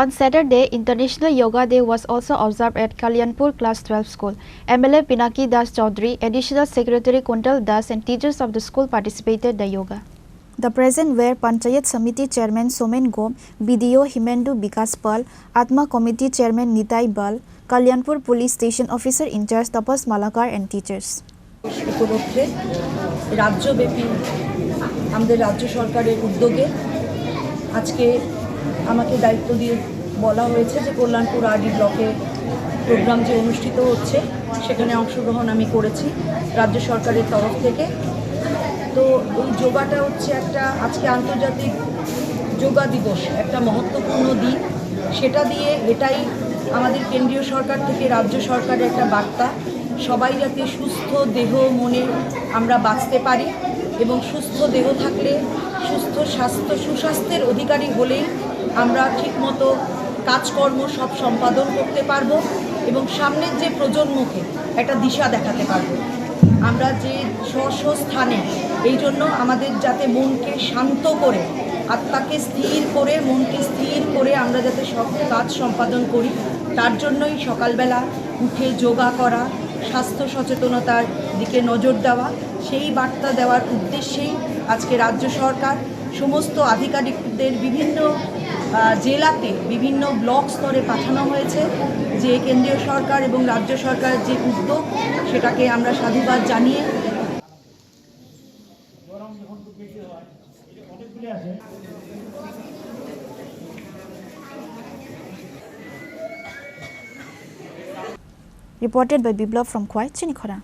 On Saturday, International Yoga Day was also observed at Kalyanpur Class 12 School. MLA Pinaki Das Chaudhary, Additional Secretary Kuntal Das and teachers of the school participated in the yoga. The present were Panchayat Samiti Chairman Somen Gom, BDO Himendu Bikas Pal, Atma Committee Chairman Nitai Bal, Kalyanpur Police Station Officer in charge Tapas Malakar and teachers. উপলক্ষে রাজ্যব্যাপী আমাদের রাজ্য সরকারের উদ্যোগে আজকে আমাকে দায়িত্ব দিয়ে বলা হয়েছে যে কল্যাণপুর আরডি ব্লকে প্রোগ্রাম যে অনুষ্ঠিত হচ্ছে সেখানে অংশগ্রহণ আমি করেছি রাজ্য সরকারের তরফ থেকে। তো এই যোগাটা হচ্ছে একটা আজকে আন্তর্জাতিক যোগা দিবস, একটা মহত্বপূর্ণ দিন। সেটা দিয়ে এটাই আমাদের কেন্দ্রীয় সরকার থেকে রাজ্য সরকারের একটা বার্তা, সবাই যাতে সুস্থ দেহ মনে আমরা বাঁচতে পারি এবং সুস্থ দেহ থাকলে সুস্থ স্বাস্থ্য সুস্বাস্থ্যের অধিকারী হলেই আমরা ঠিকমতো কাজকর্ম সব সম্পাদন করতে পারবো এবং সামনের যে প্রজন্মকে একটা দিশা দেখাতে পারবো আমরা যে স্ব স্থানে। এই জন্য আমাদের যাতে মনকে শান্ত করে আত্মাকে স্থির করে মনকে স্থির করে আমরা যাতে সব কাজ সম্পাদন করি, তার জন্যই সকালবেলা উঠে যোগা করা, স্বাস্থ্য সচেতনতার দিকে নজর দেওয়া, সেই বার্তা দেওয়ার উদ্দেশ্যেই আজকে রাজ্য সরকার সমস্ত আধিকারিকদের বিভিন্ন জেলাতে বিভিন্ন ব্লক স্তরে পাঠানো হয়েছে। যে কেন্দ্রীয় সরকার এবং রাজ্য সরকারের যে উদ্যোগ সেটাকে আমরা সাধুবাদ জানিয়ে Reported by Biplav from Khwai, Chinikhara.